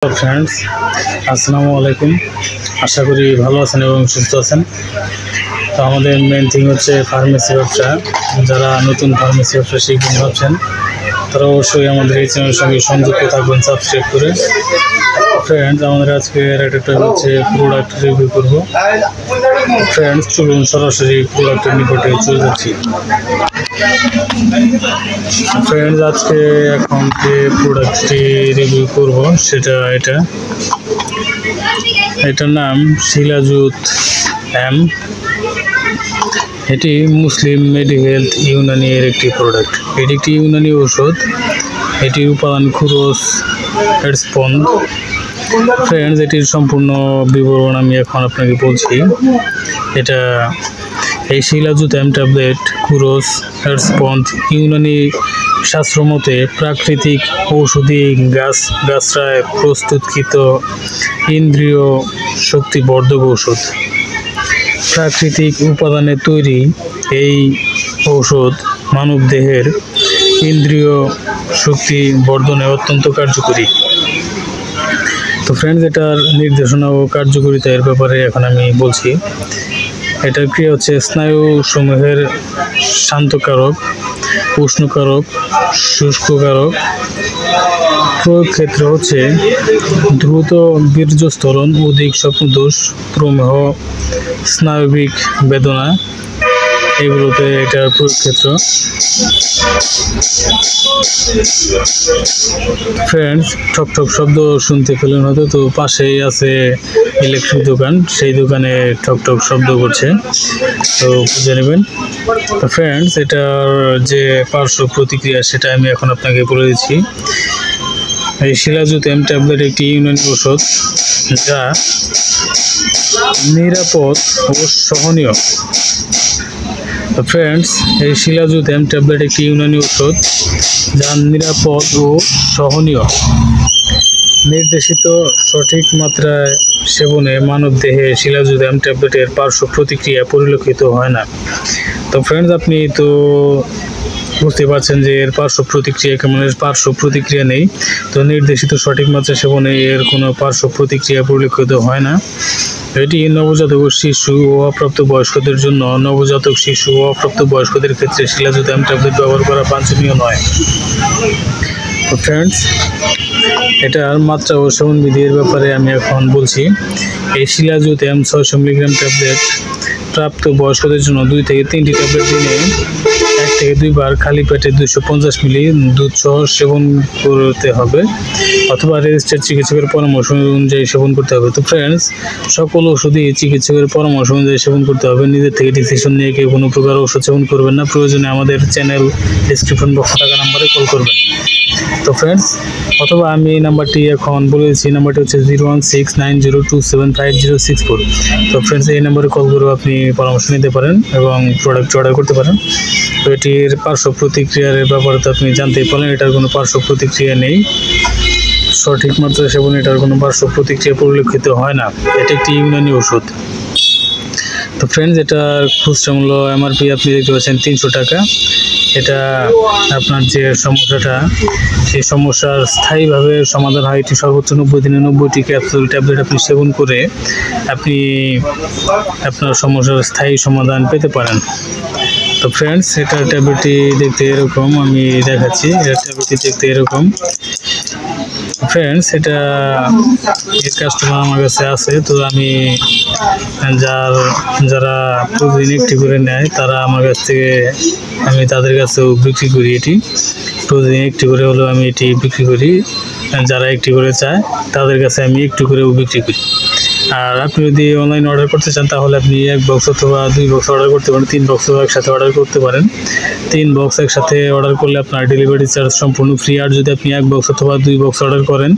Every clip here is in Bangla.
फ्रेंड्स আসসালামু আলাইকুম আশা করি ভালো আছেন এবং সুস্থ আছেন। তো আমাদের মেইন থিং হচ্ছে ফার্মেসি ব্যবসা। যারা নতুন ফার্মেসি ব্যবসা শিখবেন ভাবছেন তারা অবশ্যই আমাদের এই চ্যানেলের সঙ্গে সংযুক্ত থাকবেন সাবস্ক্রাইব করে। ফ্রেন্ডস আমাদের আজকে একটা হচ্ছে প্রোডাক্ট রিভিউ করব। ফ্রেন্ডস চলুন সরাসরি প্রোডাক্টের নিকটে চলে যাচ্ছি। ফ্রেন্ডস আজকে এখন যে প্রোডাক্টটি রিভিউ করব সেটা এটার নাম শিলাজুত এম। এটি মুসলিম মেডিহেলথ ইউনানি এর একটি প্রোডাক্ট। এটি একটি ইউনানি ঔষধ। এটির উপাদান খুরস হেডস্পন্দ। ফ্রেন্ডস এটির সম্পূর্ণ বিবরণ আমি এখন আপনাকে বলছি। এই শিলাজুত এম ট্যাবলেট খুরস হেডস্পন্দ ইউনানি শাস্ত্রমতে প্রাকৃতিক ঔষধি গাছরায় প্রস্তুতকৃত ইন্দ্রিয় শক্তিবর্ধক ঔষধ। প্রাকৃতিক উপাদানে তৈরি এই ঔষধ মানবদেহের ইন্দ্রিয় শক্তি বর্ধনে অত্যন্ত কার্যকরী। তো ফ্রেন্ডস এটার নির্দেশনা ও কার্যকারিতা এর ব্যাপারে এখন আমি বলছি। এটার ক্রিয়া হচ্ছে স্নায়ু সমূহের শান্তকারক, উষ্ণকারক, শুষ্ককারক। প্রয়োগ ক্ষেত্র হচ্ছে দ্রুত বীর্যস্থলন, অধিক স্বপ্নদোষ, প্রমেহ, স্নায়বিক বেদনা, এগুলোতে এটার প্রয়োগ ক্ষেত্র। ফ্রেন্ডস ঠকঠক শব্দ শুনতে পেলেন হয়তো, তো পাশেই আছে ইলেকট্রিক দোকান, সেই দোকানে ঠকঠক শব্দ করছে, তো বুঝে নেবেন। তো ফ্রেন্ডস এটার যে পার্শ্ব প্রতিক্রিয়া সেটা আমি এখন আপনাকে বলে দিচ্ছি। এই শিলাজুত এম ট্যাবলেট একটি ইউনানি ঔষধ যা নিরাপদ ও সহনীয়। তো ফ্রেন্ডস এই শিলাজুত এম ট্যাবলেট একটি ইউনানি ঔষধ যা নিরাপদ ও সহনীয়। নির্দেশিত সঠিক মাত্রায় সেবনে মানবদেহে শিলাজুত এম ট্যাবলেটের পার্শ্ব প্রতিক্রিয়া পরিলক্ষিত হয় না। তো ফ্রেন্ডস আপনি তো বুঝতে পারছেন যে এর পার্শ্ব প্রতিক্রিয়া কেমন। এর পার্শ্ব প্রতিক্রিয়া নেই। তো নির্দেশিত সঠিক মাত্রা সেবনে এর কোনো পার্শ্ব প্রতিক্রিয়া পরিলক্ষিত হয় না। এটি নবজাতক শিশু ও অপ্রাপ্ত বয়স্কদের জন্য। নবজাতক শিশু ও অপ্রাপ্ত বয়স্কদের ক্ষেত্রে শিলাজুত এম ট্যাবলেট ব্যবহার করা বাঞ্ছনীয় নয়। তো ফ্রেন্ডস এটার মাত্রা ও সেবনবিধি এর ব্যাপারে আমি এখন বলছি। এই শিলাজুত এম 600 মিলিগ্রাম ট্যাবলেট প্রাপ্ত বয়স্কদের জন্য 2 থেকে 3টি ট্যাবলেট দিনে 1 থেকে 2 বার খালি পেটে 250 মিলি দুধ সহ সেবন করতে হবে, অথবা রেজিস্টার্ড চিকিৎসকের পরামর্শ অনুযায়ী সেবন করতে হবে। তো ফ্রেন্ডস সকল ওষুধই চিকিৎসকের পরামর্শ অনুযায়ী সেবন করতে হবে। নিজের থেকে ডিসিশন নিয়ে কেউ কোনো প্রকার ওষুধ সেবন করবেন না। প্রয়োজনে আমাদের চ্যানেল ডিসক্রিপশন বক্সে থাকা নাম্বারে কল করবেন। তো ফ্রেন্ডস অথবা আমি এই নাম্বারটি এখন বলে দিচ্ছি। নাম্বারটি হচ্ছে 016902750064। তো ফ্রেন্ডস এই নাম্বারে কল করে আপনি পরামর্শ নিতে পারেন এবং প্রোডাক্ট অর্ডার করতে পারেন। তো এটির পার্শ্ব প্রতিক্রিয়ার ব্যাপারে তো আপনি জানতেই পারলেন, এটার কোনো পার্শ্ব প্রতিক্রিয়া নেই। সঠিক মাত্রায় সেবনে এটার কোনো পার্শ্ব প্রতিক্রিয়া পরিলক্ষিত হয় না। এটি একটি ইউনানি ওষুধ। তো ফ্রেন্ডস এটার খুচরা মূল্য এমআরপি আপনি দেখতে পাচ্ছেন 300 টাকা। এটা আপনার যে সমস্যাটা, সেই সমস্যার স্থায়ীভাবে সমাধান হয়। এটি সর্বোচ্চ 90 দিনে 90টি ক্যাপসুল ট্যাবলেট আপনি সেবন করে আপনি আপনার সমস্যার স্থায়ী সমাধান পেতে পারেন। তো ফ্রেন্ডস এটার ট্যাবলেটটি দেখতে এরকম, আমি দেখাচ্ছি। এটার ট্যাবলেটটি দেখতে এরকম। ফ্রেন্ডস এটা এর কাস্টমার আমার কাছে আছে। তো আমি যারা প্রতিদিন একটি করে নেয় তারা আমার কাছ থেকে, আমি তাদের কাছেও বিক্রি করি। এটি প্রতিদিন একটি করে হলেও আমি এটি বিক্রি করি। যারা একটি করে চায় তাদের কাছে আমি একটু করেও বিক্রি করি। আর আপনি যদি অনলাইন অর্ডার করতে চান তাহলে আপনি 1 বক্স অথবা 2 বক্স অর্ডার করতে পারেন, 3 বক্সও একসাথে অর্ডার করতে পারেন। 3 বক্স একসাথে অর্ডার করলে আপনার ডেলিভারি চার্জ সম্পূর্ণ ফ্রি। আর যদি আপনি 1 বক্স অথবা 2 বক্স অর্ডার করেন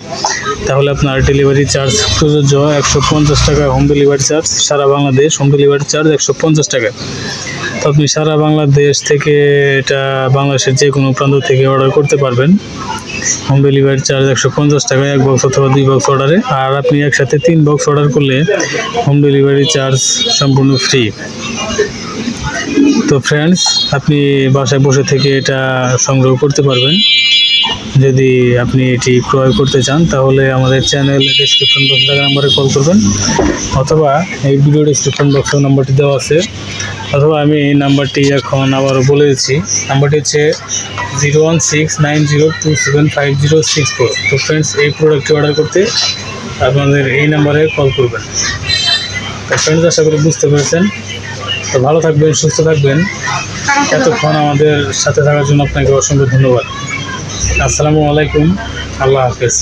তাহলে আপনার ডেলিভারি চার্জ প্রযোজ্য 150 টাকা হোম ডেলিভারি চার্জ। সারা বাংলাদেশ হোম ডেলিভারি চার্জ 150 টাকা। তো আপনি সারা বাংলাদেশ থেকে এটা বাংলাদেশের যে কোনো প্রান্ত থেকে অর্ডার করতে পারবেন। হোম ডেলিভারি চার্জ 150 টাকা 1 বক্স অথবা 2 বক্স অর্ডারে। আর আপনি একসাথে 3 বক্স অর্ডার করলে হোম ডেলিভারি চার্জ সম্পূর্ণ ফ্রি। তো ফ্রেন্ডস আপনি বাসায় বসে থেকে এটা সংগ্রহ করতে পারবেন। যদি আপনি এটি ক্রয় করতে চান তাহলে আমাদের চ্যানেল ডেসক্রিপশন বক্সে থাকা নাম্বারে কল করবেন, অথবা এই ভিডিও ডেসক্রিপশন বক্সে নাম্বারটি দেওয়া আছে, অথবা আমি এই নাম্বারটি এখন আবারও বলে দিচ্ছি। নাম্বারটি হচ্ছে 01690275064। তো ফ্রেন্ডস, এই প্রোডাক্টটি অর্ডার করতে আপনাদের এই নাম্বারে কল করবেন। তো ফ্রেন্ডস, আশা করি বুঝতে পেরেছেন। তো ভালো থাকবেন, সুস্থ থাকবেন। এতক্ষণ আমাদের সাথে থাকার জন্য আপনাকে অসংখ্য ধন্যবাদ। আসসালামু আলাইকুম, আল্লাহ হাফেজ।